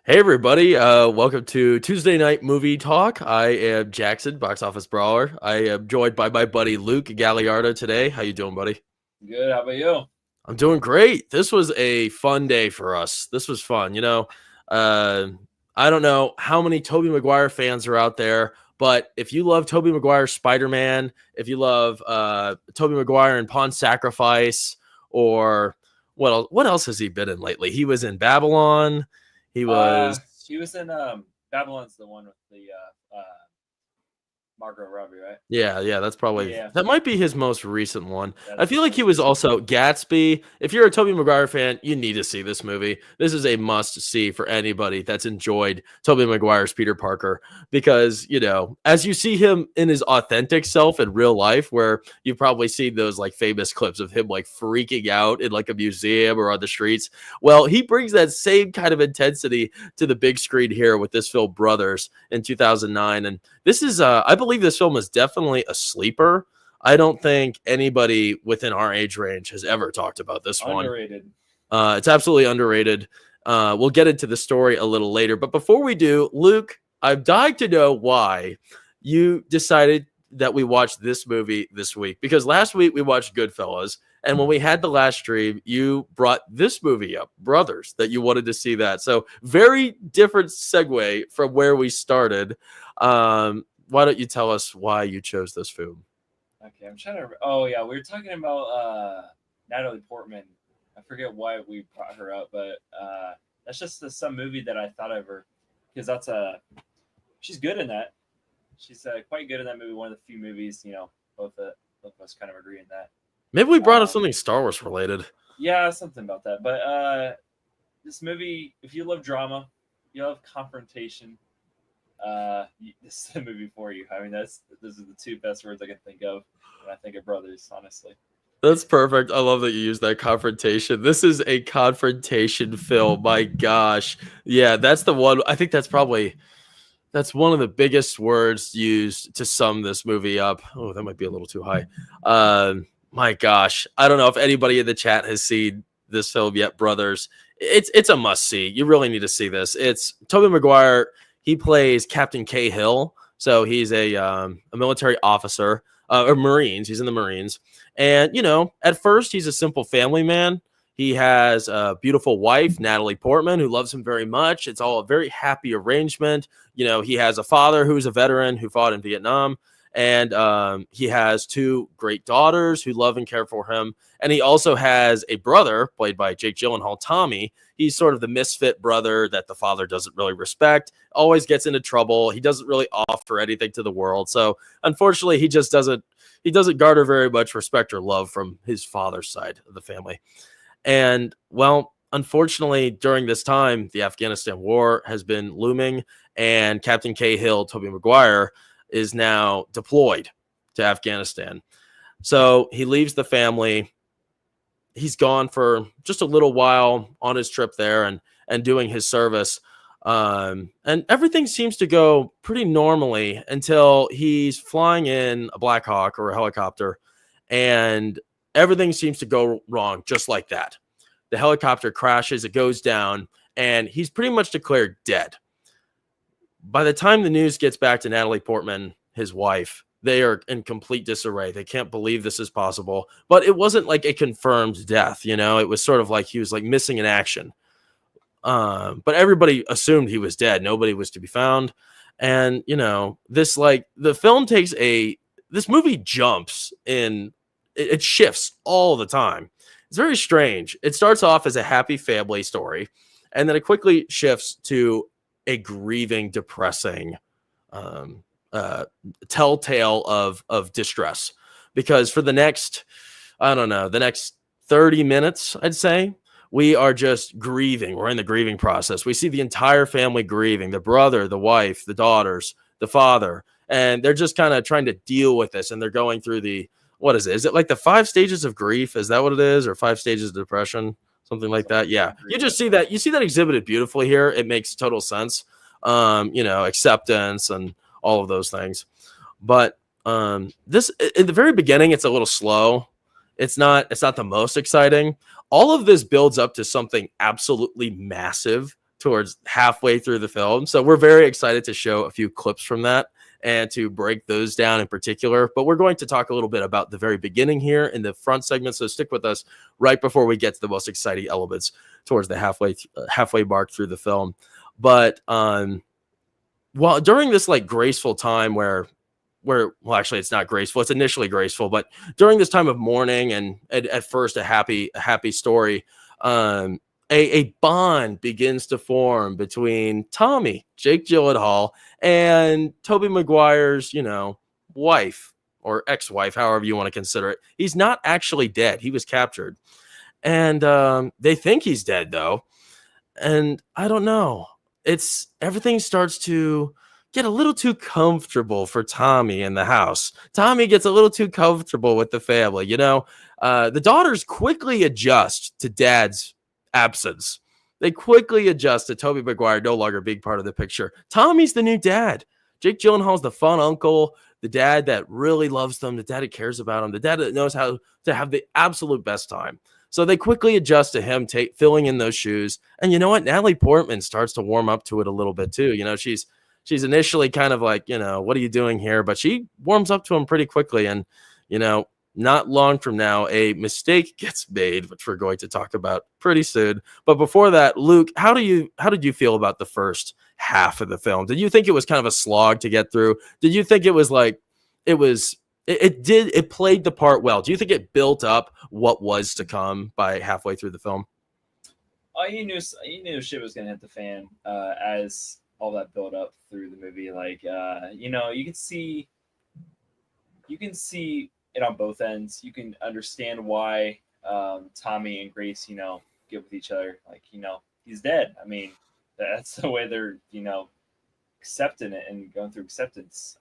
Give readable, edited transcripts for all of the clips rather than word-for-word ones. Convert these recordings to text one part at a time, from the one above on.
Hey everybody, welcome to Tuesday Night Movie Talk. I am Jackson, Box Office Brawler. I am joined by my buddy Luke Galliardo today. How you doing, buddy? Good. How about you? I'm doing great. This was a fun day for us. This was fun. Uh, I don't know how many Tobey Maguire fans are out there, but if you love Tobey Maguire's Spider-Man, if you love Tobey Maguire and Pawn Sacrifice, or what else has he been in lately? He was in Babylon. He was He was in Babylon's the one with the Margot Robbie, right? Yeah, that's probably Yeah, that might be his most recent one. I that's feel like most he was recent. also Gatsby. If you're a Tobey Maguire fan, you need to see this movie. This is a must see for anybody that's enjoyed Tobey Maguire's Peter Parker because, as you see him in his authentic self in real life, where you've probably seen those like famous clips of him like freaking out in like a museum or on the streets. Well, he brings that same kind of intensity to the big screen here with this film Brothers in 2009. And this is, I believe this film is definitely a sleeper. I don't think anybody within our age range has ever talked about this one. Underrated. It's absolutely underrated. We'll get into the story a little later. But before we do, Luke, I've died to know why you decided that we watched this movie this week. Because last week we watched Goodfellas. And when we had the last stream, you brought this movie up, Brothers, that you wanted to see that. So very different segue from where we started. Why don't you tell us why you chose this film? Okay, I'm trying to. Oh yeah, we were talking about Natalie Portman. I forget why we brought her up, but that's just some movie that I thought of her because she's good in that. She's quite good in that movie. One of the few movies, both of us kind of agree in that. Maybe we brought up something Star Wars related. Yeah, something about that. But this movie, if you love drama, you love confrontation, this is the movie for you. I mean, those are the two best words I can think of when I think of Brothers, honestly. That's perfect. I love that you use that confrontation. This is a confrontation film. My gosh. Yeah, that's the one. I think that's one of the biggest words used to sum this movie up. Oh, that might be a little too high. My gosh. I don't know if anybody in the chat has seen this film yet, Brothers. It's a must see. You really need to see this. It's Tobey Maguire. He plays Captain Cahill. So he's a military officer, or Marines. He's in the Marines. And, at first, he's a simple family man. He has a beautiful wife, Natalie Portman, who loves him very much. It's all a very happy arrangement. He has a father who's a veteran who fought in Vietnam. And he has two great daughters who love and care for him. And he also has a brother played by Jake Gyllenhaal, Tommy. He's sort of the misfit brother that the father doesn't really respect, always gets into trouble. He doesn't really offer anything to the world. So unfortunately, he doesn't garner very much respect or love from his father's side of the family. And well, unfortunately, during this time, the Afghanistan war has been looming, and Captain Cahill, Tobey Maguire, is now deployed to Afghanistan. So he leaves the family. He's gone for just a little while on his trip there and doing his service. And everything seems to go pretty normally until he's flying in a Black Hawk or a helicopter, and everything seems to go wrong just like that. The helicopter crashes, it goes down, and he's pretty much declared dead. By the time the news gets back to Natalie Portman, his wife, they are in complete disarray. They can't believe this is possible. But it wasn't like a confirmed death, It was sort of like he was like missing in action. But everybody assumed he was dead. Nobody was to be found. And, this movie jumps in, it shifts all the time. It's very strange. It starts off as a happy family story, and then it quickly shifts to a grieving, depressing telltale of distress. Because for the next 30 minutes, I'd say, we are just grieving. We're in the grieving process. We see the entire family grieving, the brother, the wife, the daughters, the father, and they're just kind of trying to deal with this. And they're going through what is it? Is it like the 5 stages of grief? Is that what it is? Or 5 stages of depression? Something like that. Yeah. You just see that. You see that exhibited beautifully here. It makes total sense. Acceptance and all of those things. But this, in the very beginning, it's a little slow. It's not the most exciting. All of this builds up to something absolutely massive towards halfway through the film. So we're very excited to show a few clips from that and to break those down in particular. But we're going to talk a little bit about the very beginning here in the front segment. So stick with us right before we get to the most exciting elements towards the halfway mark through the film. But while during this like graceful time where well, actually it's not graceful, it's initially graceful, but during this time of mourning and at first a happy story, a bond begins to form between Tommy, Jake Gyllenhaal, and Tobey Maguire's, wife or ex-wife, however you want to consider it. He's not actually dead. He was captured. And they think he's dead though. And I don't know. Everything starts to get a little too comfortable for Tommy in the house. Tommy gets a little too comfortable with the family. The daughters quickly adjust to dad's absence. They quickly adjust to Tobey Maguire no longer being part of the picture. Tommy's the new dad. Jake Gyllenhaal's the fun uncle, the dad that really loves them, the dad that cares about them, the dad that knows how to have the absolute best time. So they quickly adjust to him filling in those shoes. And you know what? Natalie Portman starts to warm up to it a little bit too. She's initially kind of like, what are you doing here? But she warms up to him pretty quickly. And, not long from now, a mistake gets made, which we're going to talk about pretty soon. But before that, Luke, how did you feel about the first half of the film? Did you think it was kind of a slog to get through? Did you think it was like it played the part well? Do you think it built up what was to come by halfway through the film? Oh, you knew shit was gonna hit the fan as all that built up through the movie. Like, you can see it on both ends. You can understand why Tommy and Grace, get with each other. Like, he's dead. I mean, that's the way they're, accepting it and going through acceptance.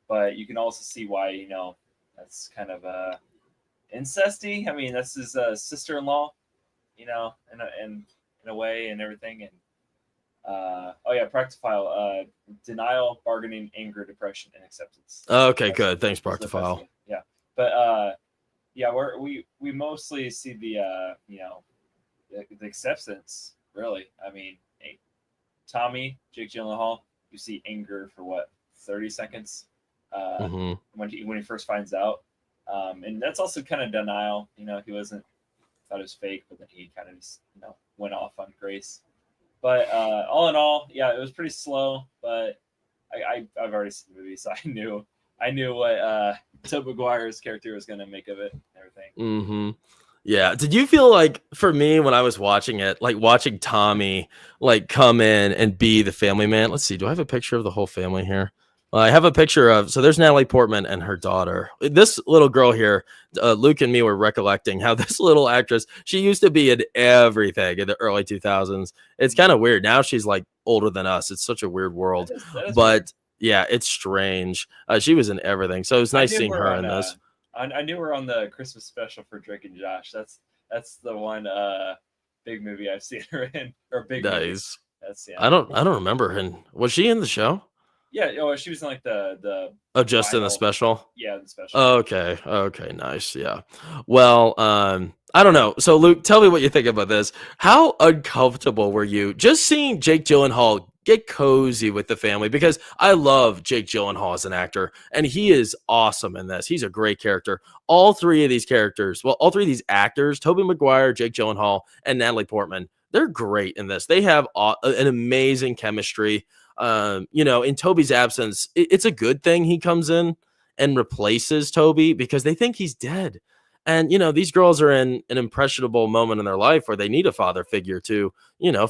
But you can also see why, that's kind of incesty. I mean, that's his sister-in-law, in a way and everything. And Practifile, denial, bargaining, anger, depression, and acceptance. Okay, good. Thanks, Practifile. Yeah, but we mostly see the the acceptance. Really, I mean, Tommy, Jake Gyllenhaal, you see anger for 30 seconds when he first finds out, and that's also kind of denial. He thought it was fake, but then he kind of just went off on Grace. But all in all, yeah, it was pretty slow. But I've already seen the movie, so I knew what Tobey Maguire's character was going to make of it and everything. Mm-hmm. Yeah. Did you feel like, for me, when I was watching it, like watching Tommy like come in and be the family man? Let's see. Do I have a picture of the whole family here? I have a picture so there's Natalie Portman and her daughter. This little girl here, Luke and me were recollecting how this little actress, she used to be in everything in the early 2000s. It's kind of weird. Now she's like older than us. It's such a weird world. That is but weird. Yeah, it's strange. She was in everything. So it was nice seeing her in this. I knew her on the Christmas special for Drake and Josh. That's the one big movie I've seen her in. Or big nice. That's I don't remember her. Was she in the show? Yeah, she was in like the just in the special? Yeah, the special. Okay, nice. Yeah. Well, I don't know. So Luke, tell me what you think about this. How uncomfortable were you just seeing Jake Gyllenhaal get cozy with the family? Because I love Jake Gyllenhaal as an actor, and he is awesome in this. He's a great character. All three of these actors, Tobey Maguire, Jake Gyllenhaal, and Natalie Portman, they're great in this. They have an amazing chemistry. In Toby's absence, it's a good thing he comes in and replaces Toby because they think he's dead. And, these girls are in an impressionable moment in their life where they need a father figure to,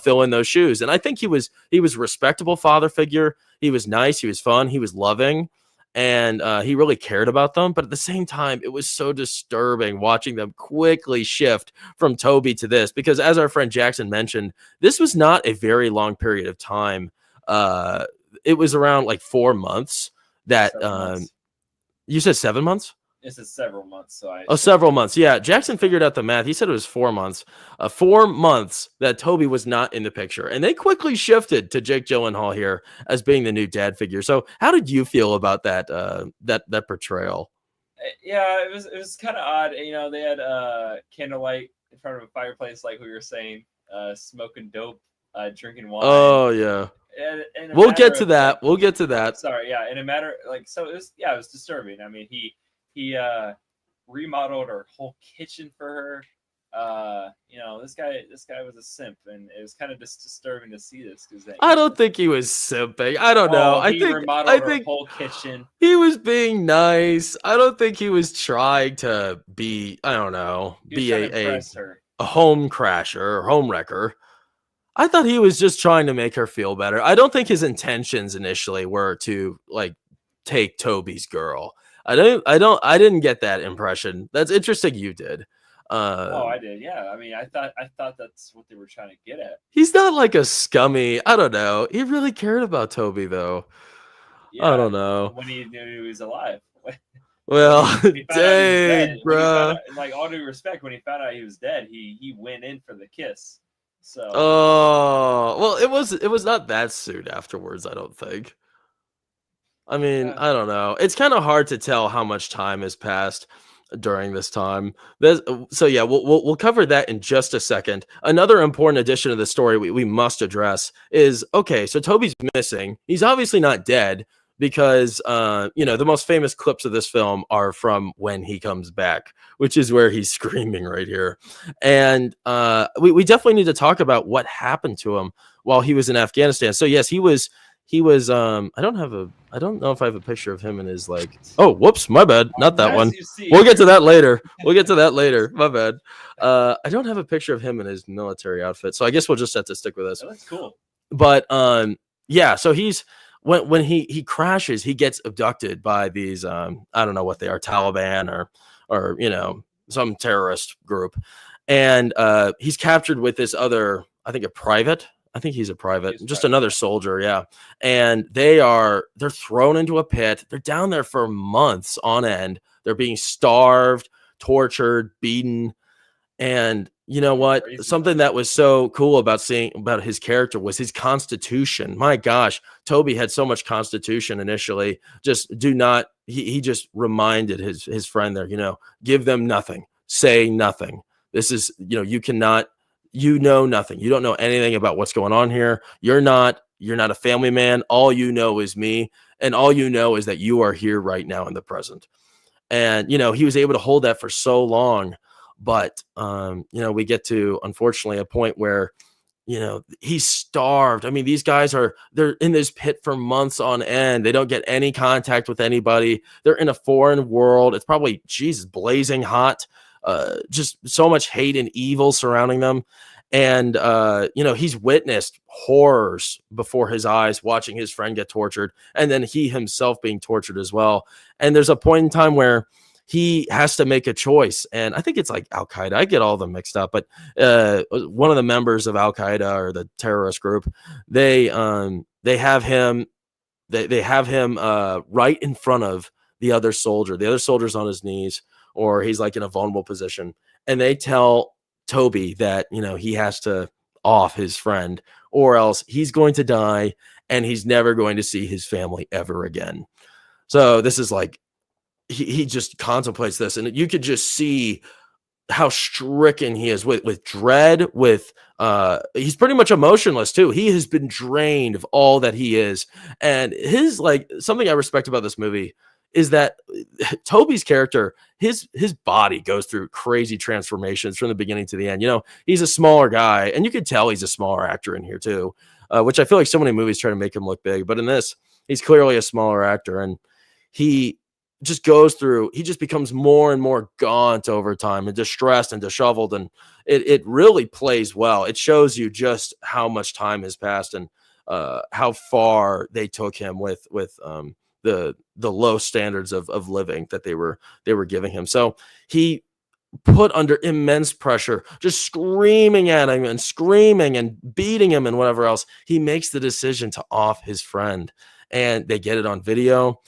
fill in those shoes. And I think he was a respectable father figure. He was nice. He was fun. He was loving. And he really cared about them. But at the same time, it was so disturbing watching them quickly shift from Toby to this, because as our friend Jackson mentioned, this was not a very long period of time. It was around like 4 months that you said 7 months? It says several months. Several months. Yeah. Jackson figured out the math. He said it was 4 months. 4 months that Toby was not in the picture. And they quickly shifted to Jake Gyllenhaal here as being the new dad figure. So how did you feel about that that portrayal? Yeah, it was kind of odd. They had candlelight in front of a fireplace, like we were saying, smoking dope. drinking wine. Oh yeah. In a We'll matter get to of that. We'll seconds. get to that. Sorry, yeah. In a matter so it was disturbing. I mean, he remodeled her whole kitchen for her. This guy was a simp, and it was kind of just disturbing to see this because I don't think he was simping. I don't know. he I remodeled her think whole kitchen. he was being nice. I don't think he was trying to be, I don't know, He was be trying to impress her. a home crasher or home wrecker. I thought he was just trying to make her feel better. I don't think his intentions initially were to like take Toby's girl. I didn't get that impression. That's interesting. You did. I did. Yeah. I mean, I thought that's what they were trying to get at. He's not like a scummy. I don't know. He really cared about Toby though. Yeah, I don't know. when he knew he was alive. Well, he dang, bro. Like, all due respect, when he found out he was dead, he went in for the kiss. So. Oh, well, it was not that soon afterwards, I don't think. I mean, Yeah. I don't know. It's kind of hard to tell how much time has passed during this time. So yeah, we'll cover that in just a second. Another important addition to the story we must address is, okay, so Toby's missing. He's obviously not dead because the most famous clips of this film are from when he comes back, which is where he's screaming right here. And we definitely need to talk about what happened to him while he was in Afghanistan. So yes, he was I don't know if I have a picture of him in his oh, whoops, my bad, not that one. We'll get to that later. My bad. I don't have a picture of him in his military outfit, so I guess we'll just have to stick with this. Oh, that's cool. But yeah, so he's when he crashes, he gets abducted by these I don't know what they are, Taliban or some terrorist group, and he's captured with this other, I think, a private. I think he's a private, just another soldier. Yeah. And they're thrown into a pit. They're down there for months on end. They're being starved, tortured, beaten. And you know what? Crazy. Something that was so cool about his character was his constitution. My gosh, Toby had so much constitution initially. He just reminded his friend there, give them nothing, say nothing. This is, you cannot, nothing. You don't know anything about what's going on here. You're not a family man. All you know is me. And all you know is that you are here right now in the present. And, he was able to hold that for so long. But, we get to, unfortunately, a point where, he's starved. I mean, these guys they're in this pit for months on end. They don't get any contact with anybody. They're in a foreign world. It's probably, blazing hot. Just so much hate and evil surrounding them. And, he's witnessed horrors before his eyes, watching his friend get tortured, and then he himself being tortured as well. And there's a point in time where he has to make a choice. And I think it's like Al-Qaeda. I get all of them mixed up, but one of the members of Al-Qaeda or the terrorist group, they have him right in front of the other soldier. The other soldier's on his knees, or he's like in a vulnerable position. And they tell Toby that, he has to off his friend or else he's going to die and he's never going to see his family ever again. So this is like, he just contemplates this, and you could just see how stricken he is with dread, he's pretty much emotionless too. He has been drained of all that he is. And something I respect about this movie is that Toby's character, his body goes through crazy transformations from the beginning to the end. He's a smaller guy, and you could tell he's a smaller actor in here too, which I feel like so many movies try to make him look big. But in this, he's clearly a smaller actor, and he just becomes more and more gaunt over time and distressed and disheveled. And it really plays well. It shows you just how much time has passed and how far they took him with the low standards of living that they were giving him. So he put under immense pressure, just screaming at him and screaming and beating him and whatever else. He makes the decision to off his friend, and they get it on video.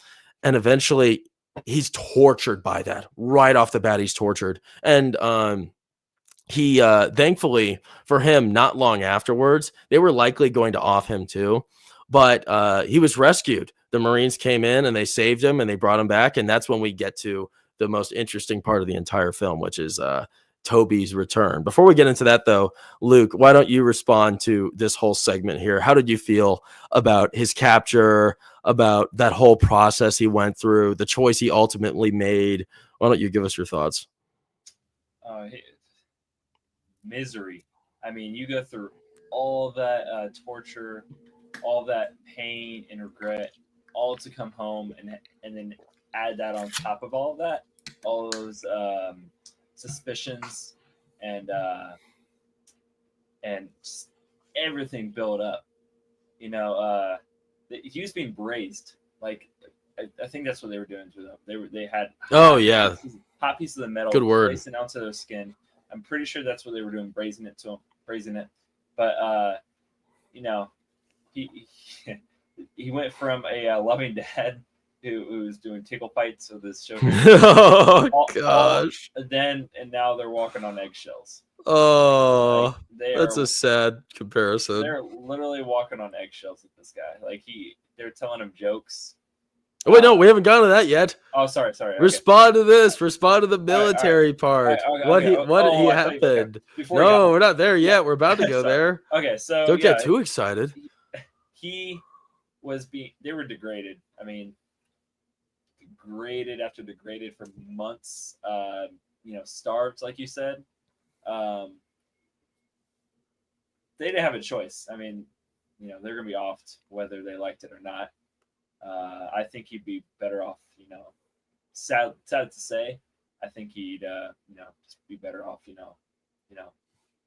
And eventually he's tortured by that. Right off the bat, he's tortured. And he thankfully for him, not long afterwards, they were likely going to off him too. But he was rescued. The Marines came in and they saved him and they brought him back. And that's when we get to the most interesting part of the entire film, which is Tobey's return. Before we get into that, though, Luke, why don't you respond to this whole segment here? How did you feel about his capture, about that whole process he went through, the choice he ultimately made? Why don't you give us your thoughts? Misery. I mean, you go through all that torture, all that pain and regret, all to come home and then add that on top of all of that, all those suspicions and just everything built up. You know, he was being braised. Like I think that's what they were doing to them. They had hot pieces of metal. Good word. Placing onto their skin. I'm pretty sure that's what they were doing, braising it. But you know, he went from a loving dad who was doing tickle fights with his children. Oh gosh! And now they're walking on eggshells. Oh, that's a sad comparison. They're literally walking on eggshells with this guy. Like they're telling him jokes. Oh, wait, no, we haven't gotten to that yet. Oh, sorry. Respond to this. Respond to the military part. What happened? No, we're not there yet. We're about to go there. Okay, so don't get too excited. They were degraded. I mean, degraded after degraded for months. Starved, like you said. They didn't have a choice. I mean, they're gonna be offed whether they liked it or not. I think he'd be better off, sad to say. I think he'd, just be better off,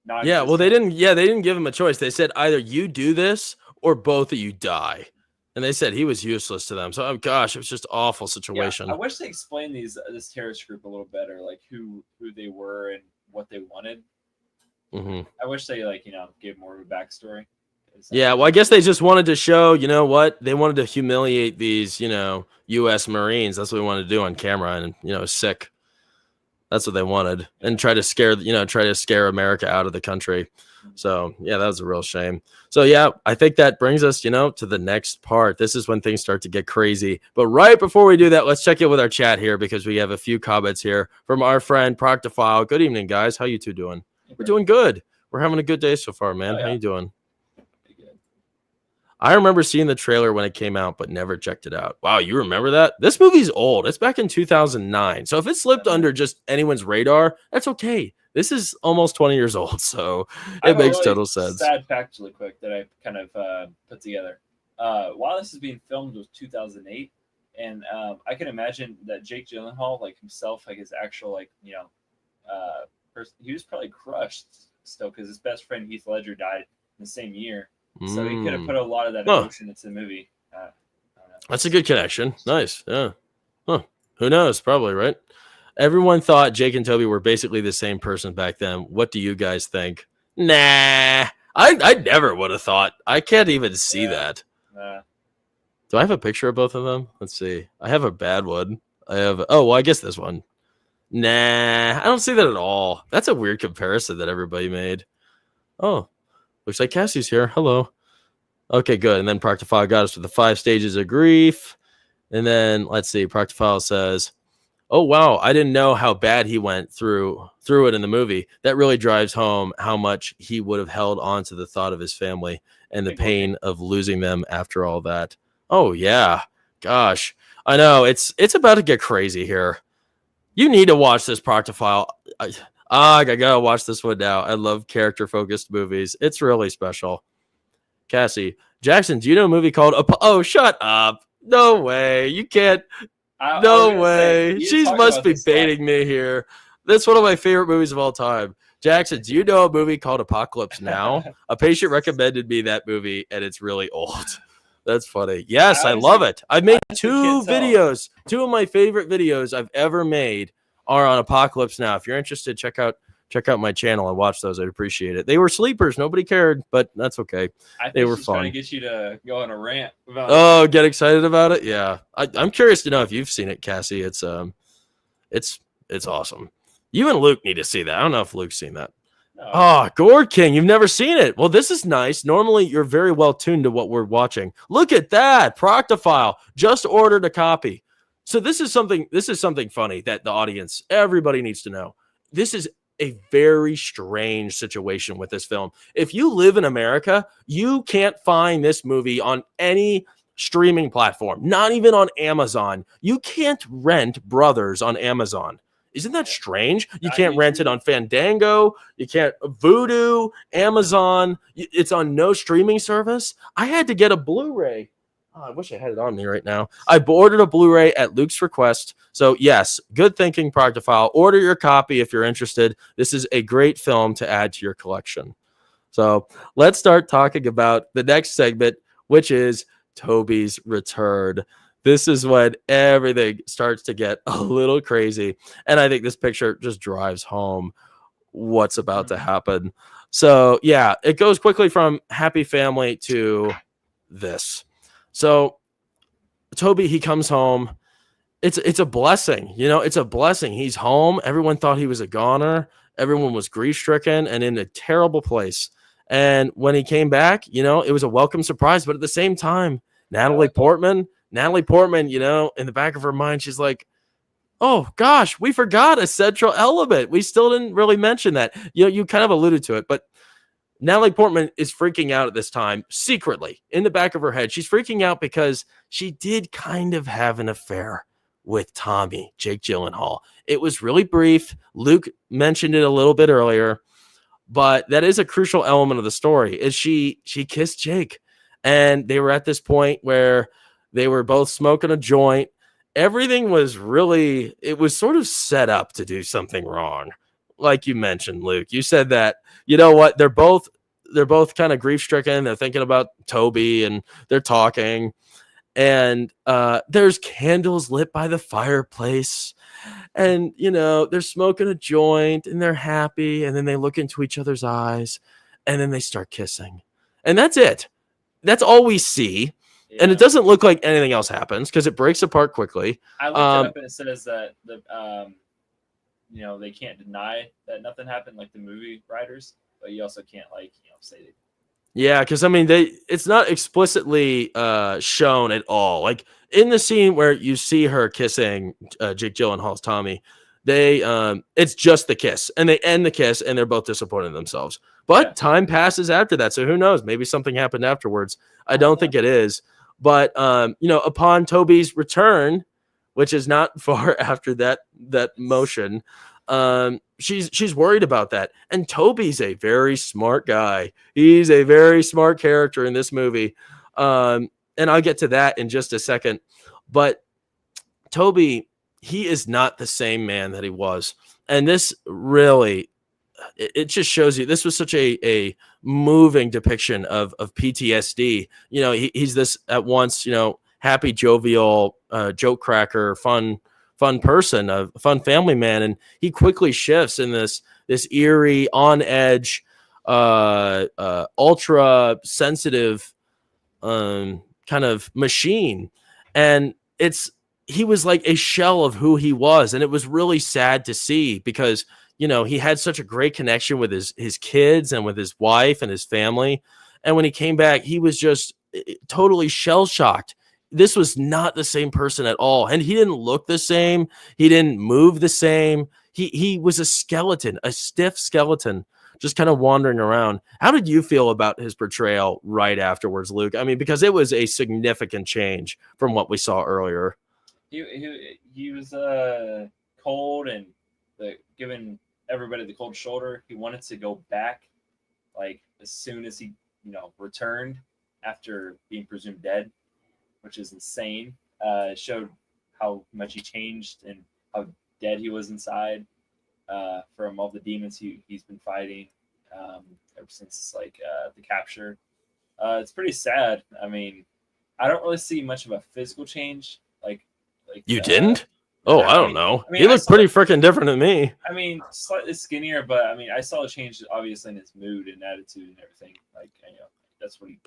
not. Yeah, well, they didn't give him a choice. They said either you do this or both of you die. And they said he was useless to them. So, oh gosh, it was just an awful situation. Yeah, I wish they explained this terrorist group a little better, like who they were and what they wanted. Mm-hmm. I wish they gave more of a backstory. Yeah, well, I guess they just wanted to show, what? They wanted to humiliate these, U.S. Marines. That's what they wanted to do on camera, and, sick. That's what they wanted, and try to scare America out of the country. So, yeah, that was a real shame. So, yeah, I think that brings us, to the next part. This is when things start to get crazy. But right before we do that, let's check in with our chat here because we have a few comments here from our friend Proctophile. Good evening, guys. How you two doing? We're doing good. We're having a good day so far, man. How you doing? I remember seeing the trailer when it came out, but never checked it out. Wow, you remember that? This movie's old. It's back in 2009. So if it slipped under just anyone's radar, that's okay. This is almost 20 years old, so it makes total sense. Sad fact really quick that I kind of put together. While this is being filmed was 2008, and I can imagine that Jake Gyllenhaal, like himself, like his actual, person, he was probably crushed still because his best friend Heath Ledger died in the same year. So he could have put a lot of that emotion into the movie. I don't know. That's a good connection. Nice. Yeah. Huh. Who knows? Probably, right? Everyone thought Jake and Tobey were basically the same person back then. What do you guys think? Nah. I never would have thought. I can't even see that. Do I have a picture of both of them? Let's see. I have a bad one. I guess this one. Nah. I don't see that at all. That's a weird comparison that everybody made. Oh. Looks like Cassie's here. Hello. Okay, good. And then Proctophile got us with the 5 stages of grief. And then, let's see, Proctophile says, oh, wow, I didn't know how bad he went through it in the movie. That really drives home how much he would have held on to the thought of his family and the pain of losing them after all that. Oh, yeah. Gosh. I know. It's about to get crazy here. You need to watch this, Proctophile. I gotta watch this one now. I love character-focused movies. It's really special. Cassie, Jackson, do you know a movie called... Oh, shut up. No way. You can't... No way. She must be baiting me here. That's one of my favorite movies of all time. Jackson, do you know a movie called Apocalypse Now? A patient recommended me that movie, and it's really old. That's funny. Yes, I love it. I've made 2 videos. 2 of my favorite videos I've ever made are on Apocalypse Now. If you're interested, check out my channel and watch those. I'd appreciate it. They were sleepers. Nobody cared, but that's okay. They were fun. Trying to get you to go on a rant about it. Get excited about it? Yeah. I'm curious to know if you've seen it, Cassie. It's awesome. You and Luke need to see that. I don't know if Luke's seen that. No. Gore King, you've never seen it. Well, this is nice. Normally, you're very well tuned to what we're watching. Look at that. Proctophile just ordered a copy. So this is something funny that the audience, everybody needs to know. This is a very strange situation with this film. If you live in America, you can't find this movie on any streaming platform, not even on Amazon. You can't rent Brothers on Amazon. Isn't that strange? You Not can't rent it YouTube. on Fandango. You can't Vudu, Amazon. It's on no streaming service. I had to get a Blu-ray. Oh, I wish I had it on me right now. I ordered a Blu-ray at Luke's request. So yes, good thinking, Proctophile. Order your copy if you're interested. This is a great film to add to your collection. So let's start talking about the next segment, which is Tobey's return. This is when everything starts to get a little crazy. And I think this picture just drives home what's about to happen. So yeah, it goes quickly from happy family to this. So Tobey, he comes home. It's a blessing, it's a blessing. He's home. Everyone thought he was a goner. Everyone was grief-stricken and in a terrible place. And when he came back, it was a welcome surprise. But at the same time, Natalie Portman, in the back of her mind, she's like, oh gosh, we forgot a central element. We still didn't really mention that. You kind of alluded to it, but Natalie Portman is freaking out at this time, secretly, in the back of her head. She's freaking out because she did kind of have an affair with Tommy, Jake Gyllenhaal. It was really brief. Luke mentioned it a little bit earlier, but that is a crucial element of the story, is she kissed Jake. And they were at this point where they were both smoking a joint. Everything was really, it was sort of set up to do something wrong. Like you mentioned, Luke, you said that, you know what, they're both kind of grief-stricken. They're thinking about Tobey and they're talking. And there's candles lit by the fireplace. And, they're smoking a joint and they're happy. And then they look into each other's eyes and then they start kissing. And that's it. That's all we see. Yeah. And it doesn't look like anything else happens because it breaks apart quickly. I looked it up and it says that they can't deny that nothing happened, like the movie writers, but you also can't say that. Yeah, because it's not explicitly shown at all. Like in the scene where you see her kissing Jake Gyllenhaal's Tommy, it's just the kiss, and they end the kiss, and they're both disappointed in themselves. But time passes after that, so who knows? Maybe something happened afterwards. I don't think it is. But upon Tobey's return, which is not far after that motion, she's worried about that. And Tobey's a very smart guy. He's a very smart character in this movie. And I'll get to that in just a second. But Tobey, he is not the same man that he was. And this really, it just shows you, this was such a moving depiction of PTSD. He's this at once, happy, jovial, joke cracker, fun person, a fun family man, and he quickly shifts in this eerie, on edge, ultra sensitive kind of machine. And he was like a shell of who he was, and it was really sad to see because he had such a great connection with his kids and with his wife and his family, and when he came back, he was just totally shell-shocked. This was not the same person at all. And he didn't look the same. He didn't move the same. He was a skeleton, a stiff skeleton, just kind of wandering around. How did you feel about his portrayal right afterwards, Luke? I mean, because it was a significant change from what we saw earlier. He was cold and giving everybody the cold shoulder. He wanted to go back like as soon as he returned after being presumed dead, which is insane. It showed how much he changed and how dead he was inside from all the demons he's been fighting ever since the capture. It's pretty sad. I mean, I don't really see much of a physical change. You didn't? Oh, I don't know. He looked pretty freaking different than me. I mean, slightly skinnier, but I mean, I saw a change obviously in his mood and attitude and everything. That's what he.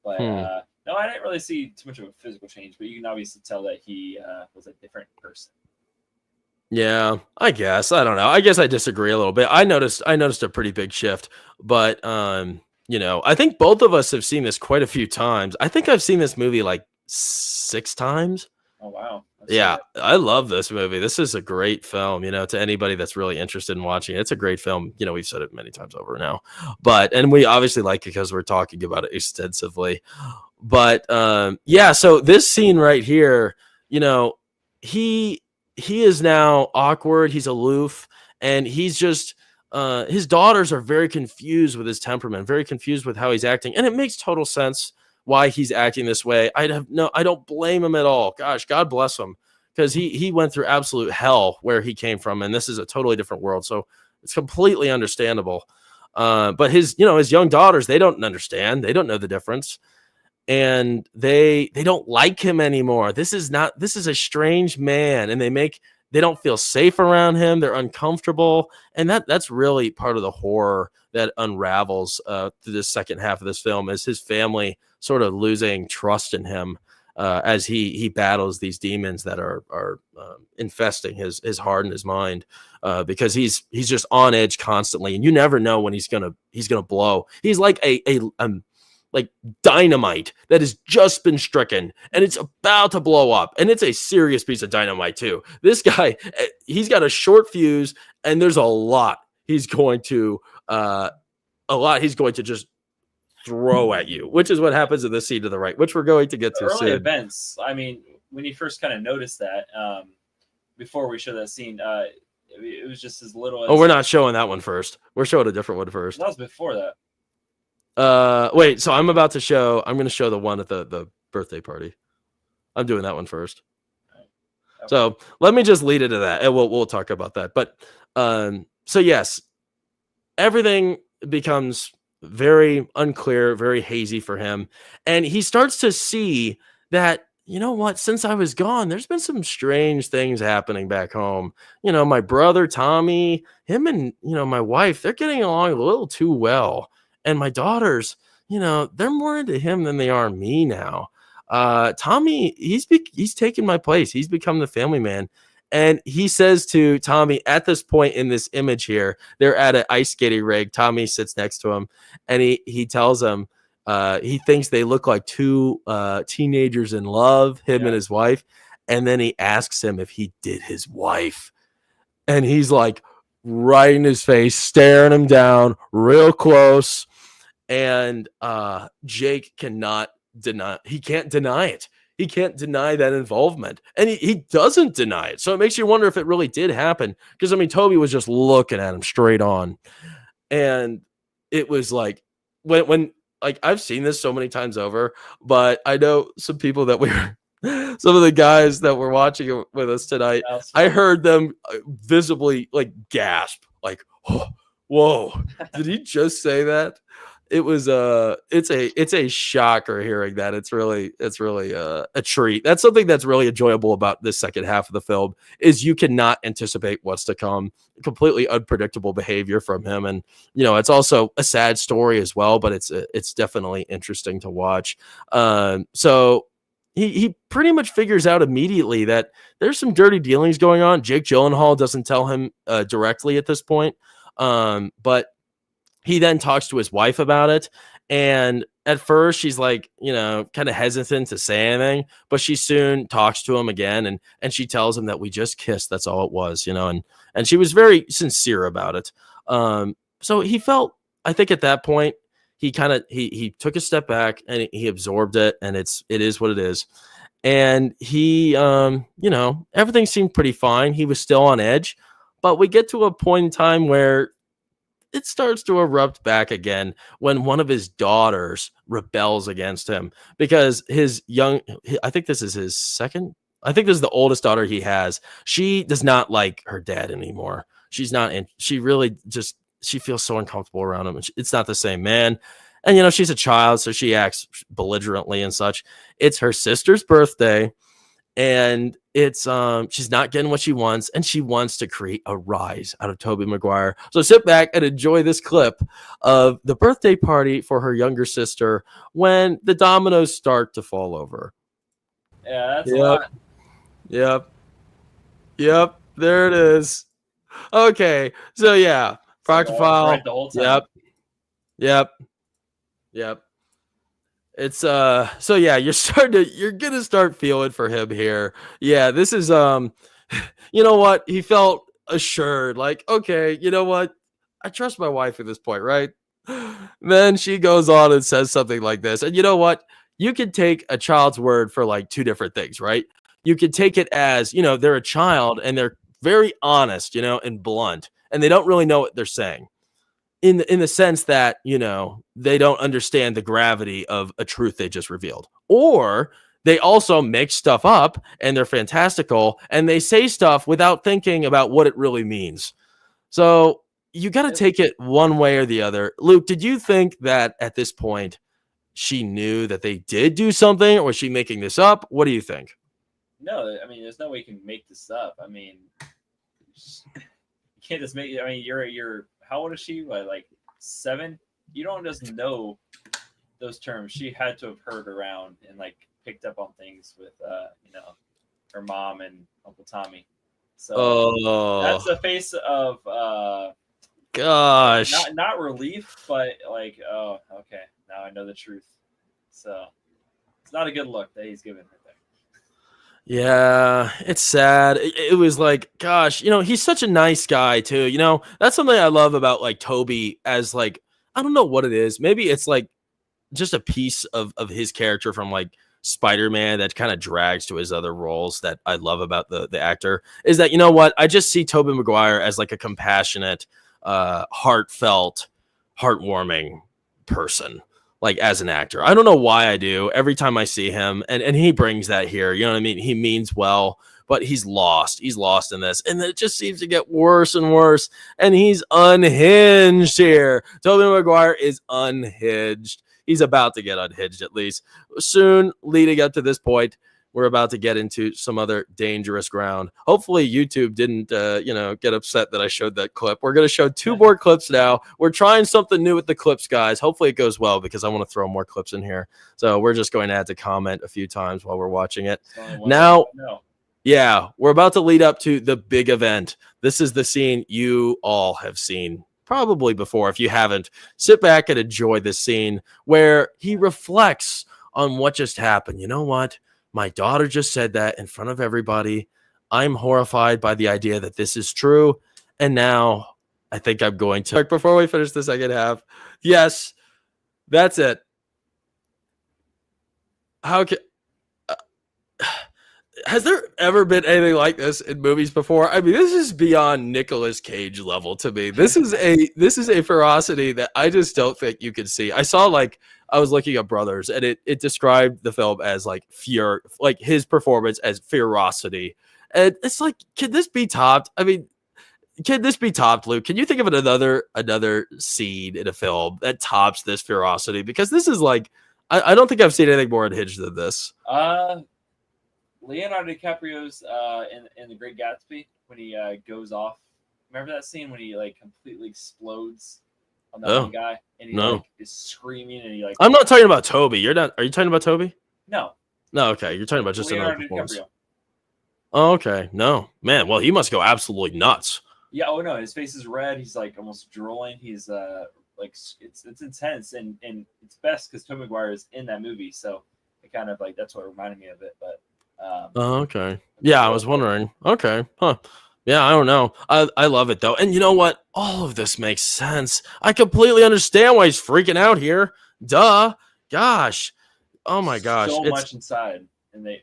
But no, I didn't really see too much of a physical change, but you can obviously tell that he was a different person. Yeah, I guess. I don't know. I guess I disagree a little bit. I noticed a pretty big shift, but I think both of us have seen this quite a few times. I think I've seen this movie like 6 times. Oh wow. Yeah, I love this movie. This is a great film, to anybody that's really interested in watching it. It's a great film. We've said it many times over now. And we obviously like it because we're talking about it extensively. But yeah, so this scene right here, he he is now awkward, he's aloof, and he's just his daughters are very confused with his temperament, very confused with how he's acting, and it makes total sense why he's acting this way. I don't blame him at all. Gosh, God bless him, because he went through absolute hell where he came from, and this is a totally different world. So it's completely understandable. But his young daughters, they don't understand. They don't know the difference, and they don't like him anymore. This is a strange man, and they don't feel safe around him. They're uncomfortable, and that's really part of the horror that unravels through the second half of this film, is his family sort of losing trust in him as he battles these demons that are infesting his heart and his mind, because he's just on edge constantly, and you never know when he's gonna blow. He's like like dynamite that has just been stricken and it's about to blow up, and it's a serious piece of dynamite too. This guy, he's got a short fuse, and there's a lot he's going to just throw at you, which is what happens in the scene to the right, which we're going to get to early soon. events. I mean, when you first kind of noticed that, before we show that scene, it was just as little as. Oh, we're not showing that one first. We're showing a different one first. That was before that. Wait, so I'm going to show the one at the birthday party. I'm doing that one first. Right. Okay. So let me just lead into that, and we'll talk about that. But so yes, everything becomes very unclear, very hazy for him, and he starts to see that, you know what, since I was gone, there's been some strange things happening back home. My brother Tommy, him and my wife, they're getting along a little too well. And my daughters, they're more into him than they are me now. Tommy, he's taken my place. He's become the family man. And he says to Tommy at this point in this image here, they're at an ice skating rink. Tommy sits next to him, and he tells him he thinks they look like two teenagers in love, him and his wife. And then he asks him if he did his wife. And he's like right in his face, staring him down real close. And Jake cannot deny it. He can't deny that involvement. And he doesn't deny it. So it makes you wonder if it really did happen. Because, Tobey was just looking at him straight on. And it was like, when like, I've seen this so many times over, but I know some people that some of the guys that were watching with us tonight, I heard them visibly like gasp, like, oh, whoa, did he just say that? It was it's a shocker hearing that. It's really a treat. That's something that's really enjoyable about this second half of the film, is you cannot anticipate what's to come. Completely unpredictable behavior from him, and it's also a sad story as well, but it's definitely interesting to watch. So he pretty much figures out immediately that there's some dirty dealings going on. Jake Gyllenhaal doesn't tell him directly at this point, but he then talks to his wife about it. And at first she's like, kind of hesitant to say anything, but she soon talks to him again. And she tells him that we just kissed. That's all it was, and she was very sincere about it. So he felt, I think at that point, he he took a step back and he absorbed it, and it is what it is. And he, everything seemed pretty fine. He was still on edge, but we get to a point in time where it starts to erupt back again when one of his daughters rebels against him, because I think this is the oldest daughter he has. She does not like her dad anymore. She really just, she feels so uncomfortable around him. It's not the same man. And, she's a child, so she acts belligerently and such. It's her sister's birthday, and it's she's not getting what she wants, and she wants to create a rise out of Tobey Maguire. So sit back and enjoy this clip of the birthday party for her younger sister when the dominoes start to fall over. Yeah, that's a lot. Yep. There it is. Okay, so yeah, Proctor File. Right the whole time. Yep. It's so yeah, you're gonna start feeling for him here. Yeah, this is you know what? He felt assured, like, okay, you know what? I trust my wife at this point, right? Then she goes on and says something like this. And you know what? You can take a child's word for like two different things, right? You can take it as, they're a child and they're very honest, and blunt, and they don't really know what they're saying in the sense that they don't understand the gravity of a truth they just revealed, or they also make stuff up and they're fantastical and they say stuff without thinking about what it really means. So you got to take it one way or the other. Luke, did you think that at this point she knew that they did do something, or was she making this up? What do you think? No, I mean, there's no way you can make this up. I mean, you can't just make. I mean, you're how old is she? What, like 7? You don't just know those terms. She had to have heard around and like picked up on things with her mom and Uncle Tommy. So that's the face of gosh, not relief, but like, oh, okay, now I know the truth. So it's not a good look that he's giving her there. Yeah, it's sad. It was like, gosh, he's such a nice guy too. That's something I love about like Tobey, as like, I don't know what it is. Maybe it's like just a piece of his character from like Spider-Man that kind of drags to his other roles that I love about the actor, is that, what? I just see Tobey Maguire as like a compassionate, heartfelt, heartwarming person. Like, as an actor, I don't know why I do. Every time I see him, and he brings that here, you know what I mean? He means well, but he's lost. He's lost in this, and it just seems to get worse and worse. And he's unhinged here. Tobey Maguire is unhinged. He's about to get unhinged, at least soon. Leading up to this point, we're about to get into some other dangerous ground. Hopefully YouTube didn't, get upset that I showed that clip. We're going to show 2 more clips now. We're trying something new with the clips, guys. Hopefully it goes well, because I want to throw more clips in here. So we're just going to have to comment a few times while we're watching it. Now, yeah, we're about to lead up to the big event. This is the scene you all have seen probably before. If you haven't, sit back and enjoy this scene where he reflects on what just happened. You know what? My daughter just said that in front of everybody. I'm horrified by the idea that this is true. And now I think I'm going to, before we finish the second half, yes, that's it. How can, has there ever been anything like this in movies before? I mean, this is beyond Nicolas Cage level to me. This is a ferocity that I just don't think you can see. I was looking at Brothers, and it described the film as like like his performance as ferocity. And it's like, can this be topped? I mean, can this be topped, Luke? Can you think of another scene in a film that tops this ferocity? Because this is like, I don't think I've seen anything more unhinged than this. Leonardo DiCaprio's in The Great Gatsby, when he goes off. Remember that scene when he like completely explodes on that one guy, and he like is screaming, and he like. I'm not talking about Tobey. You're not. Are you talking about Tobey? No. No. Okay, you're talking about just Leonardo another performance. DiCaprio. Oh, okay. No, man. Well, he must go absolutely nuts. Yeah. Oh no, his face is red. He's like almost drooling. He's like it's intense, and it's best because Tobey Maguire is in that movie, so it kind of like that's what reminded me of it, but. Okay. Yeah, I was wondering. Okay. Huh. Yeah, I don't know. I love it though. And you know what? All of this makes sense. I completely understand why he's freaking out here. Duh. Gosh. Oh my gosh. So much inside, and it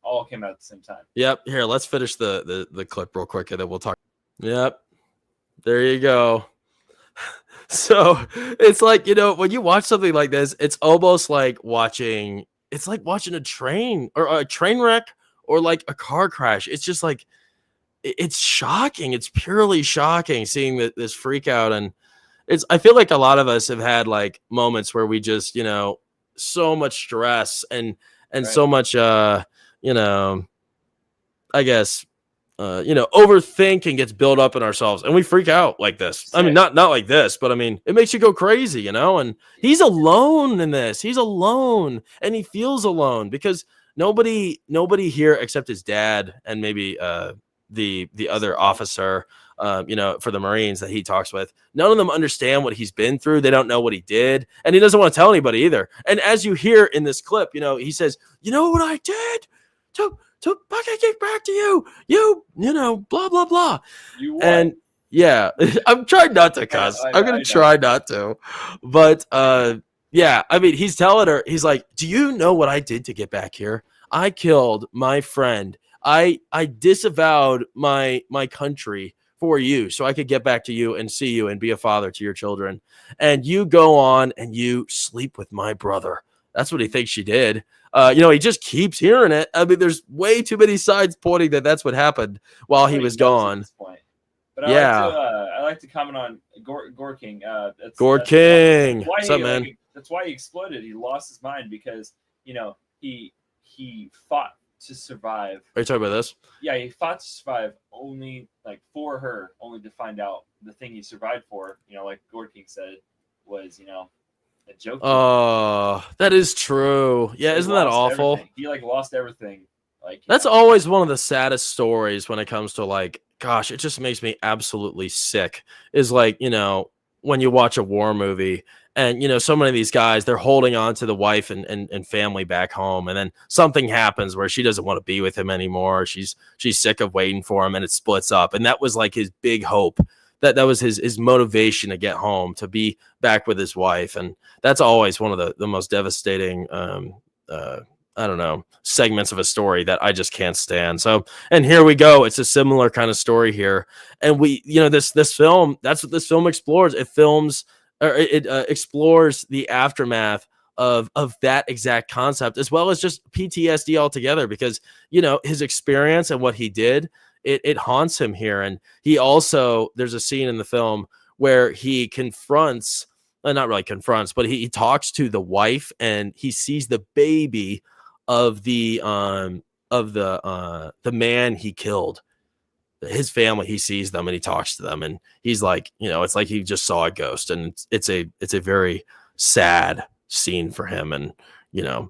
all came out at the same time. Yep. Here, let's finish the clip real quick, and then we'll talk. Yep. There you go. So it's like, when you watch something like this, it's almost like watching a train or a train wreck or like a car crash. It's just like, it's shocking. It's purely shocking seeing this freak out. And I feel like a lot of us have had like moments where we just, so much stress and right. So much, I guess, overthinking gets built up in ourselves and we freak out like this. I mean, not like this, but I mean, it makes you go crazy, and he's alone in this. He's alone and he feels alone because nobody here except his dad and maybe the other officer for the Marines that he talks with. None of them understand what he's been through. They don't know what he did, and he doesn't want to tell anybody either. And as you hear in this clip, he says, "You know what I did? Took I can get back to you. Blah blah blah." You won. And yeah, I'm trying not to cuss. I'm gonna try not to, but yeah. I mean, he's telling her, he's like, "Do you know what I did to get back here? I killed my friend. I disavowed my country for you, so I could get back to you and see you and be a father to your children. And you go on and you sleep with my brother." That's what he thinks she did. He just keeps hearing it. I mean, there's way too many signs pointing that that's what happened while he was gone. But I like to comment on Gore King. Gore King. What's up, man? That's why he exploded. He lost his mind because he fought to survive. Are you talking about this? Yeah, he fought to survive only for her, only to find out the thing he survived for. Like Gore King said, was a joke. Oh, that is true. Yeah, isn't that awful? Everything. He lost everything. That's always one of the saddest stories when it comes to gosh, it just makes me absolutely sick. Is when you watch a war movie and so many of these guys, they're holding on to the wife and family back home, and then something happens where she doesn't want to be with him anymore. She's sick of waiting for him, and it splits up. And that was his big hope. That was his motivation to get home, to be back with his wife. And that's always one of the most devastating segments of a story that I just can't stand. So, and here we go. It's a similar kind of story here. And this film, that's what this film explores. It explores the aftermath of that exact concept, as well as just PTSD altogether, because, his experience and what he did, it haunts him here. And he also, there's a scene in the film where he confronts, not really confronts, but he talks to the wife, and he sees the baby of the man he killed, his family. He sees them and he talks to them, and he's like, it's like he just saw a ghost, and it's a very sad scene for him. And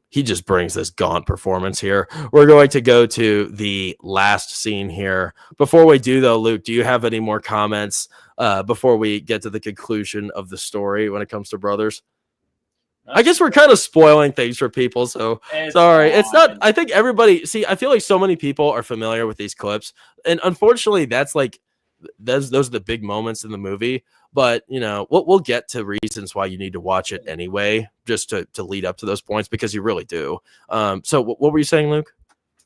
he just brings this gaunt performance here. We're going to go to the last scene here. Before we do, though, Luke, do you have any more comments before we get to the conclusion of the story when it comes to Brothers? I guess we're kind of spoiling things for people, so sorry. It's not. I think everybody. See, I feel like so many people are familiar with these clips, and unfortunately, that's those are the big moments in the movie. But we'll get to reasons why you need to watch it anyway, just to lead up to those points, because you really do. So what were you saying, Luke?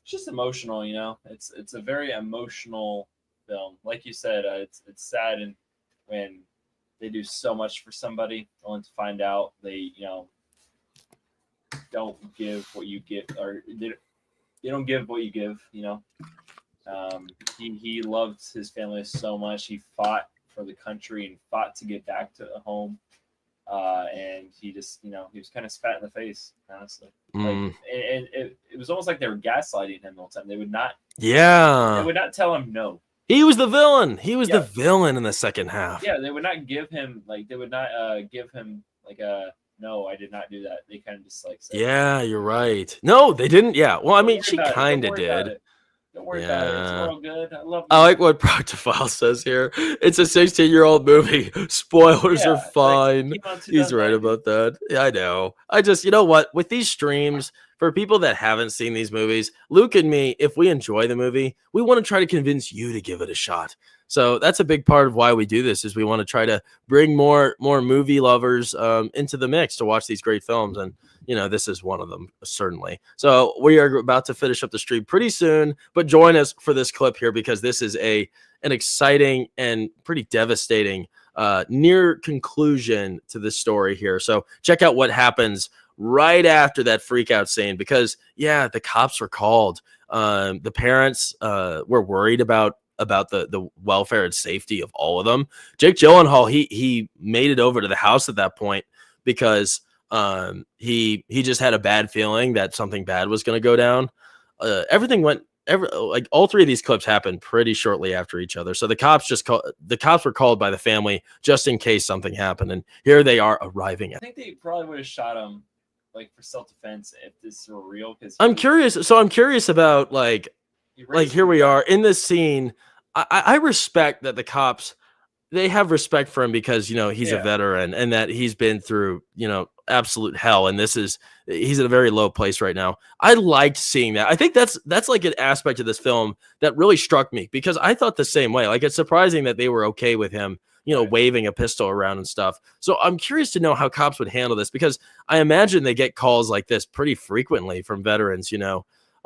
It's just emotional, It's a very emotional film, like you said. It's sad, and when they do so much for somebody, only to find out they don't give what you get, or they don't give what you give. He loved his family so much. He fought for the country and fought to get back to home. And he just, he was kind of spat in the face, honestly. And it was almost like they were gaslighting him the whole time. They would not tell him no. He was the villain. He was the villain in the second half. Yeah, they would not give him no, I did not do that. They kind of just said, yeah, you're right. No, they didn't. Yeah. Well, I mean, she kind of did. Don't worry about it. It's all good. I love you. I like what Proctophile says here. It's a 16-year-old movie. Spoilers are fine. He's right about that. Yeah, I know. I just, what? With these streams, for people that haven't seen these movies, Luke and me, if we enjoy the movie, we want to try to convince you to give it a shot. So that's a big part of why we do this, is we want to try to bring more movie lovers into the mix to watch these great films. And, this is one of them, certainly. So we are about to finish up the stream pretty soon, but join us for this clip here, because this is an exciting and pretty devastating near conclusion to this story here. So check out what happens right after that freak out scene, because the cops were called. The parents were worried about the welfare and safety of all of them. Jake Gyllenhaal, he made it over to the house at that point, because he just had a bad feeling that something bad was going to go down. Everything went all three of these clips happened pretty shortly after each other. So the cops were called by the family just in case something happened, and here they are arriving. I think they probably would have shot him for self-defense if this were real. Because I'm curious. So I'm curious about here we are in this scene. I respect that the cops, they have respect for him because, he's a Yeah. veteran and that he's been through, absolute hell. And he's in a very low place right now. I liked seeing that. I think that's like an aspect of this film that really struck me because I thought the same way. Like, it's surprising that they were okay with him, Right. waving a pistol around and stuff. So I'm curious to know how cops would handle this because I imagine they get calls like this pretty frequently from veterans,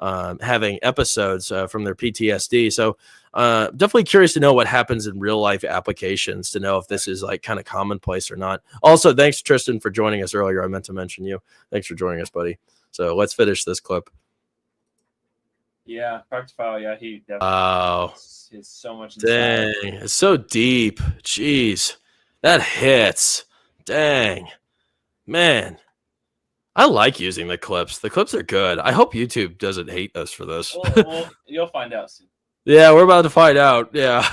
having episodes from their PTSD. So definitely curious to know what happens in real life applications to know if this is like kind of commonplace or not. Also, thanks Tristan for joining us earlier. I meant to mention you. Thanks for joining us, buddy. So let's finish this clip. Yeah, Practical. Yeah, he definitely has so much inside. Dang, it's so deep. Jeez, that hits. Dang, man. I like using the clips. The clips are good. I hope YouTube doesn't hate us for this. Well, you'll find out soon. Yeah, we're about to find out. Yeah.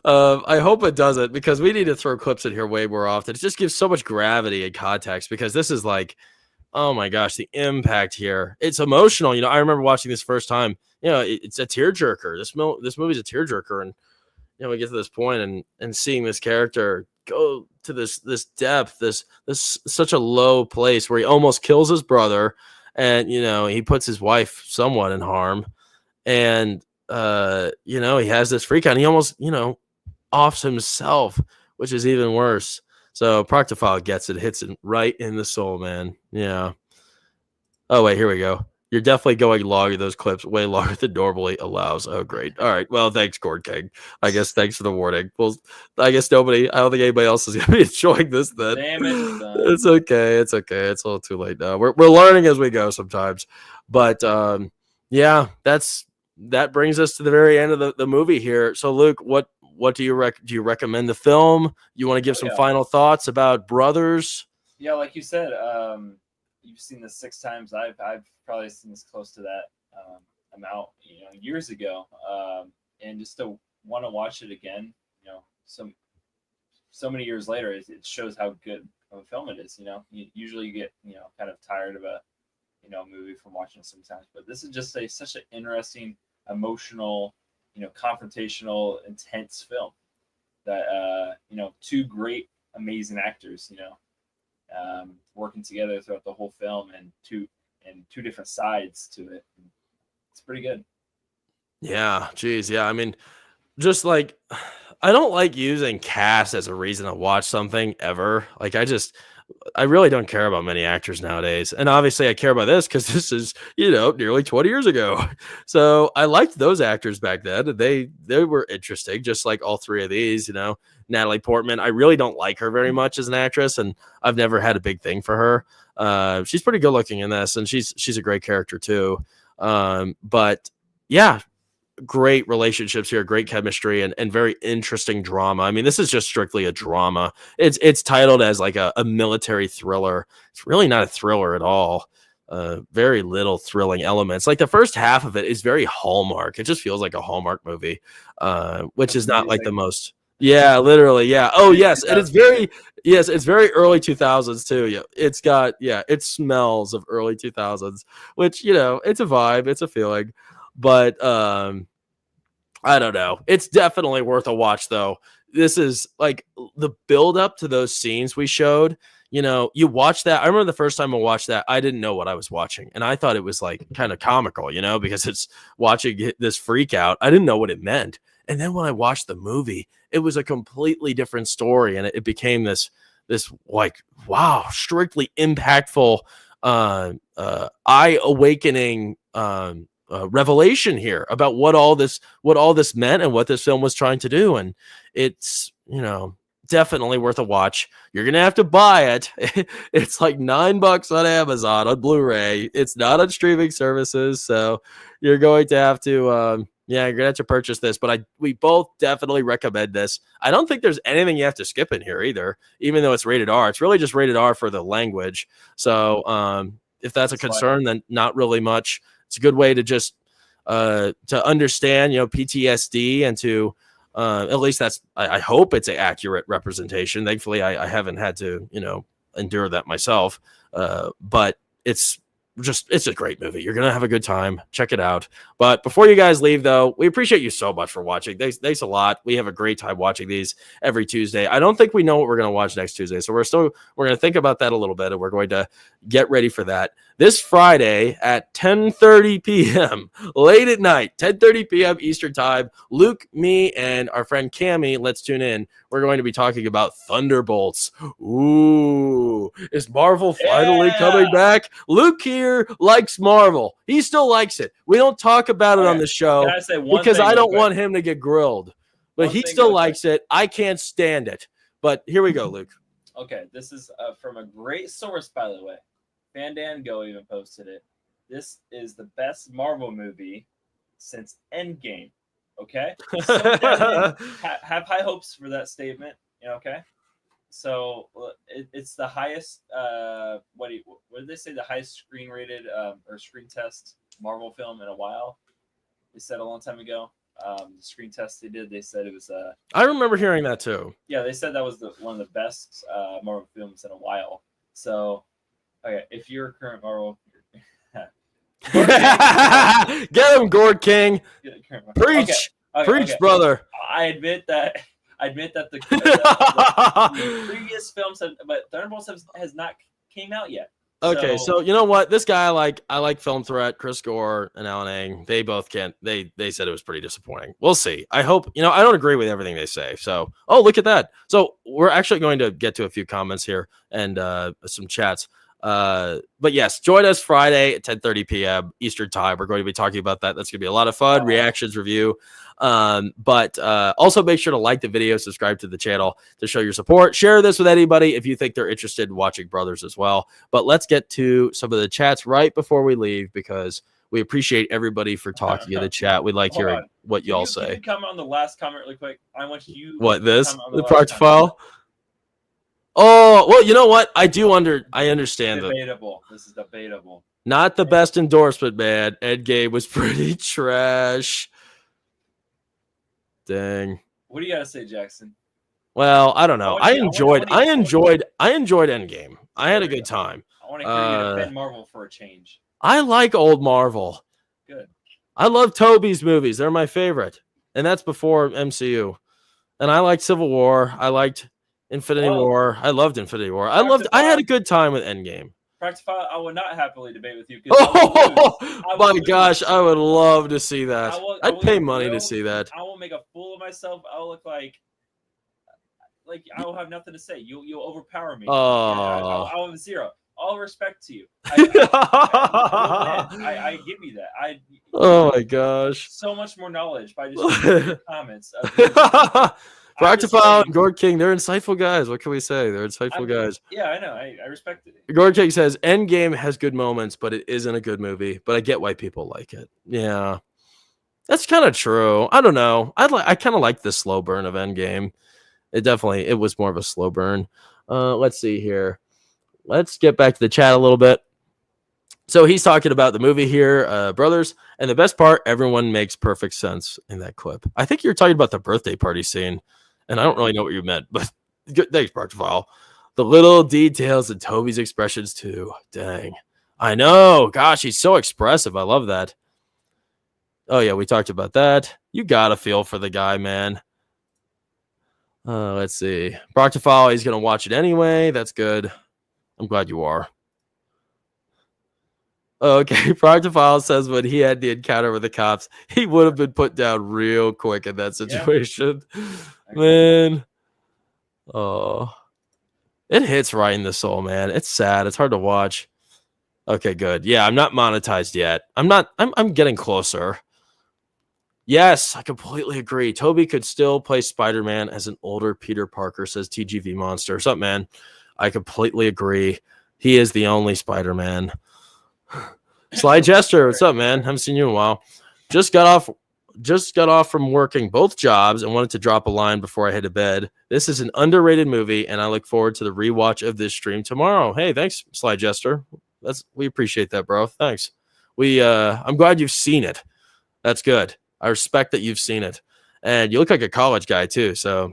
I hope it doesn't because we need to throw clips in here way more often. It just gives so much gravity and context because this is like, oh my gosh, the impact here. It's emotional. I remember watching this first time. It's a tearjerker. This movie's a tearjerker. And, we get to this point and seeing this character go to this depth, this such a low place where he almost kills his brother and, he puts his wife somewhat in harm. And, he has this freak out. He almost, offs himself, which is even worse. So Proctophile gets it, hits it right in the soul, man. Yeah. Oh, wait, here we go. You're definitely going longer, those clips, way longer than normally allows. Oh, great. All right. Well, thanks, Cord King. I guess thanks for the warning. Well, I guess I don't think anybody else is going to be enjoying this then. Damage is done. It's okay. It's okay. It's a little too late now. We're learning as we go sometimes. But, yeah, that brings us to the very end of the movie here. So, Luke, what do you recommend the film? You want to give some final thoughts about Brothers? Yeah, like you said, you've seen this 6 times. I've probably seen this close to that amount, years ago. And just to want to watch it again, so many years later, it shows how good of a film it is. Usually you get kind of tired of a movie from watching it sometimes, but this is just such an interesting, emotional, confrontational, intense film that 2 great, amazing actors, working together throughout the whole film and two different sides to it. It's pretty good. Yeah, geez, yeah. I mean, just like I don't like using cast as a reason to watch something ever. Like I really don't care about many actors nowadays. And obviously I care about this because this is, nearly 20 years ago. So I liked those actors back then. They were interesting, just like all 3 of these, Natalie Portman. I really don't like her very much as an actress, and I've never had a big thing for her. She's pretty good looking in this, and she's a great character too. But yeah, great relationships here, great chemistry, and very interesting drama. I mean, this is just strictly a drama. It's titled as like a military thriller. It's really not a thriller at all. Very little thrilling elements. Like the first half of it is very Hallmark. It just feels like a Hallmark movie, which is not like the most. Yeah, literally. Yeah. Oh, yes. And it's very early 2000s too. Yeah. It smells of early 2000s, which, it's a vibe, it's a feeling. But I don't know. It's definitely worth a watch, though. This is like the build up to those scenes we showed. You watch that. I remember the first time I watched that, I didn't know what I was watching. And I thought it was like kind of comical, because it's watching this freak out. I didn't know what it meant. And then when I watched the movie, it was a completely different story. And it became this like, wow, strictly impactful, eye awakening, revelation here about what all this meant and what this film was trying to do. And it's, definitely worth a watch. You're going to have to buy it. It's like $9 on Amazon on Blu-ray. It's not on streaming services. So you're going to have to, you're going to have to purchase this, but we both definitely recommend this. I don't think there's anything you have to skip in here either, even though it's rated R. It's really just rated R for the language. So if that's a concern, then not really much. It's a good way to just to understand, PTSD and to at least I hope it's an accurate representation. Thankfully, I haven't had to, endure that myself. But it's it's a great movie. You're gonna have a good time. Check it out. But before you guys leave, though, we appreciate you so much for watching. Thanks a lot. We have a great time watching these every Tuesday. I don't think we know what we're gonna watch next Tuesday, so we're gonna think about that a little bit, and we're going to get ready for that this Friday at 10:30 p.m. late at night, 10:30 p.m. Eastern time. Luke, me, and our friend Cammy, let's tune in. We're going to be talking about Thunderbolts. Ooh, is Marvel finally coming back? Luke here likes Marvel. He still likes it. We don't talk about it on the show because I don't want him to get grilled. But he still likes it. I can't stand it. But here we go, Luke. Okay, this is from a great source, by the way. Fandango even posted it. This is the best Marvel movie since Endgame. Okay, so have high hopes for that statement. Okay, so it's the highest. What did they say? The highest screen rated or screen test Marvel film in a while. They said a long time ago. The screen test they did. They said it was. I remember hearing that too. Yeah, they said that was one of the best Marvel films in a while. So, okay, if you're a current Marvel. Get him, Gord King. Preach, preach, brother. I admit that the previous films but Thunderbolts has not came out yet. Okay, so you know what? This guy I like Film Threat, Chris Gore, and Alan Ang. They both can't. They said it was pretty disappointing. We'll see. I hope I don't agree with everything they say. So look at that. So we're actually going to get to a few comments here and some chats. But yes, join us Friday at 10:30 p.m. Eastern time. We're going to be talking about that. That's going to be a lot of fun. Reactions, review. But also make sure to like the video, subscribe to the channel to show your support. Share this with anybody if you think they're interested in watching Brothers as well. But let's get to some of the chats right before we leave because we appreciate everybody for talking in the chat. We like hearing what y'all say. Can you comment on the last comment really quick? I want you. What this? The project file? Oh, well, you know what? I understand debatable. This is debatable. Not the best endorsement, man. Endgame was pretty trash. Dang. What do you got to say, Jackson? Well, I don't know. I enjoyed Endgame. I had a good time. I want to hear you defend Marvel for a change. I like old Marvel. Good. I love Tobey's movies. They're my favorite. And that's before MCU. And I liked Civil War. I liked Infinity War. I loved Infinity War. I had a good time with Endgame. Practify, I would not happily debate with you. My gosh, I would love to see that. I'd pay money to see that. I will make a fool of myself. I'll look like I will have nothing to say. You'll overpower me. I'll have zero. All respect to you. I give you that. Oh my gosh. So much more knowledge by just reading the comments. Practifile and Gord King, they're insightful guys. What can we say? They're insightful guys. Yeah, I know. I respect it. Gord King says, Endgame has good moments, but it isn't a good movie. But I get why people like it. Yeah. That's kind of true. I don't know. I kind of like the slow burn of Endgame. It was more of a slow burn. Let's see here. Let's get back to the chat a little bit. So he's talking about the movie here, Brothers, and the best part, everyone makes perfect sense in that clip. I think you're talking about the birthday party scene, and I don't really know what you meant, but thanks, Practifile. The little details and Tobey's expressions too. Dang. I know. Gosh, he's so expressive. I love that. Oh, yeah, we talked about that. You got to feel for the guy, man. Let's see. Practifile, he's going to watch it anyway. That's good. I'm glad you are. Okay, Practifile says when he had the encounter with the cops, he would have been put down real quick in that situation. Yeah. Man. Oh. It hits right in the soul, man. It's sad. It's hard to watch. Okay, good. Yeah, I'm not monetized yet. I'm getting closer. Yes, I completely agree. Tobey could still play Spider-Man as an older Peter Parker, says TGV Monster. What's up, man? I completely agree. He is the only Spider-Man. Sly Jester, what's up, man? Haven't seen you in a while. Just got off from working both jobs and wanted to drop a line before I head to bed. This is an underrated movie, and I look forward to the rewatch of this stream tomorrow. Hey, thanks, Sly Jester. We appreciate that, bro. Thanks. I'm glad you've seen it. That's good. I respect that you've seen it, and you look like a college guy too. So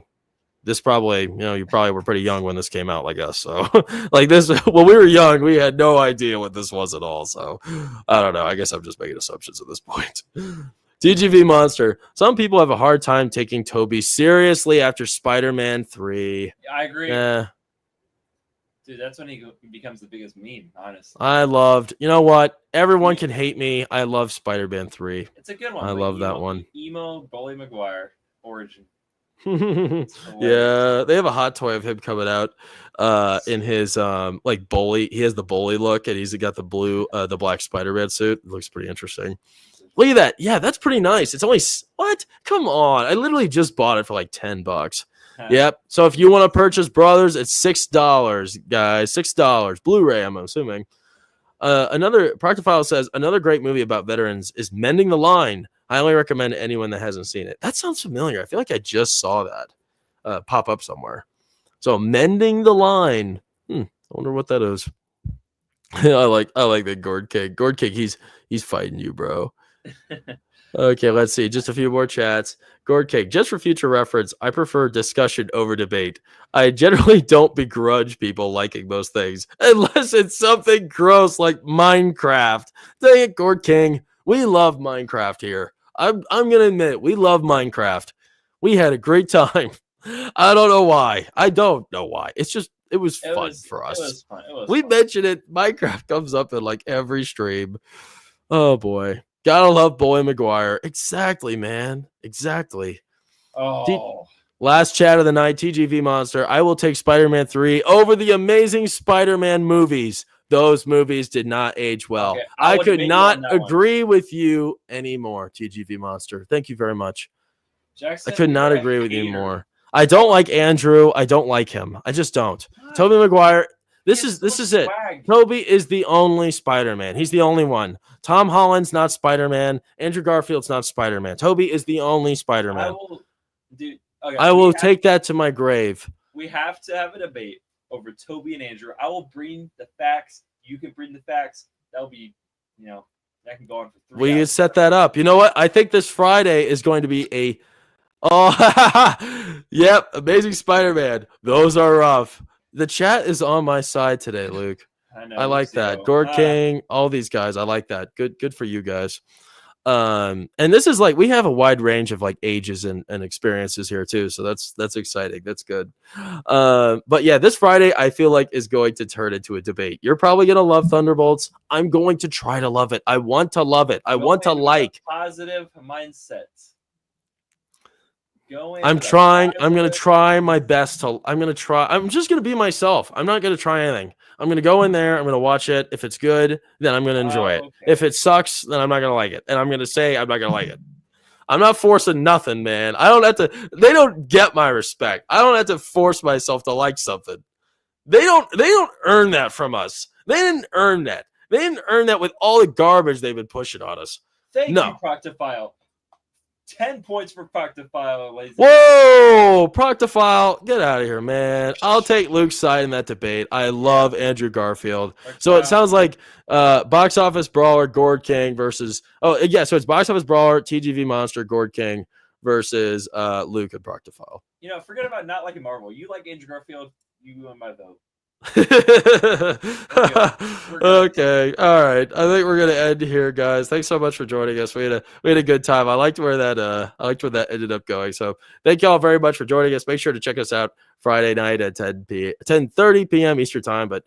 this probably, you probably were pretty young when this came out, like us. So like this, when we were young, we had no idea what this was at all. So I don't know. I guess I'm just making assumptions at this point. TGV Monster. Some people have a hard time taking Tobey seriously after Spider-Man 3. I agree. Yeah. Dude, that's when he becomes the biggest meme, honestly. I loved, you know what? Everyone can hate me. I love Spider-Man 3. It's a good one. I love that one. Emo Tobey Maguire origin. Yeah, they have a hot toy of him coming out in his like bully. He has the bully look, and he's got the black Spider-Man suit. It looks pretty interesting. Look at that. Yeah, that's pretty nice. It's only what? Come on. I literally just bought it for like $10. Yep. So if you want to purchase Brothers, it's $6, guys. $6. Blu-ray, I'm assuming. Another Proctophile says another great movie about veterans is Mending the Line. I only recommend to anyone that hasn't seen it. That sounds familiar. I feel like I just saw that pop up somewhere. So Mending the Line. I wonder what that is. I like that Gourd King. Gourd King, he's fighting you, bro. Okay, let's see. Just a few more chats. Gourd King, just for future reference, I prefer discussion over debate. I generally don't begrudge people liking most things, unless it's something gross like Minecraft. Dang it, Gourd King. We love Minecraft here. I'm gonna admit, we love Minecraft. We had a great time. I don't know why. I don't know why. It was fun for us. It was fun. We mentioned it. Minecraft comes up in like every stream. Oh boy. Gotta love Tobey Maguire. Exactly, man. Exactly. Oh. Last chat of the night, TGV Monster. I will take Spider-Man 3 over the Amazing Spider-Man movies. Those movies did not age well. Okay, I could not agree with you anymore, TGV Monster. Thank you very much. Jackson, I could not agree with you more. I don't like Andrew. I don't like him. I just don't. Tobey Maguire. This is it. Tobey is the only Spider-Man. He's the only one. Tom Holland's not Spider-Man. Andrew Garfield's not Spider-Man. Tobey is the only Spider-Man. I will take that to my grave. We have to have a debate over Tobey and Andrew. I will bring the facts. You can bring the facts. That'll be, that can go on for 3 hours. We can set that up. You know what? I think this Friday is going to be yep, Amazing Spider-Man. Those are rough. The chat is on my side today, Luke. I like that. Gourd King, all these guys. I like that. Good for you guys. And this is like, we have a wide range of like ages and experiences here too. So that's exciting. That's good. But yeah, this Friday I feel like is going to turn into a debate. You're probably going to love Thunderbolts. I'm going to try to love it. I want to love it. I want to like positive mindset. I'm trying. I'm going to try my best to. I'm just going to be myself. I'm not going to try anything. I'm going to go in there. I'm going to watch it. If it's good, then I'm going to enjoy it. If it sucks, then I'm not going to like it. And I'm going to say I'm not going to like it. I'm not forcing nothing, man. I don't have to. They don't get my respect. I don't have to force myself to like something. They don't earn that from us. They didn't earn that. They didn't earn that with all the garbage they've been pushing on us. Thank you, Proctophile. 10 points for Proctophile, ladies. Whoa, Proctophile, get out of here, man. I'll take Luke's side in that debate. I love Andrew Garfield. So it sounds like Box Office Brawler, Gourd King versus... Oh, yeah, so it's Box Office Brawler, TGV Monster, Gourd King versus Luke and Proctophile. Forget about not liking Marvel. You like Andrew Garfield, you win my vote. Okay, all right. I think we're gonna end here, guys. Thanks so much for joining us. We had a good time. I liked where that ended up going. So thank y'all very much for joining us. Make sure to check us out Friday night at 10:30 p.m. Eastern time. But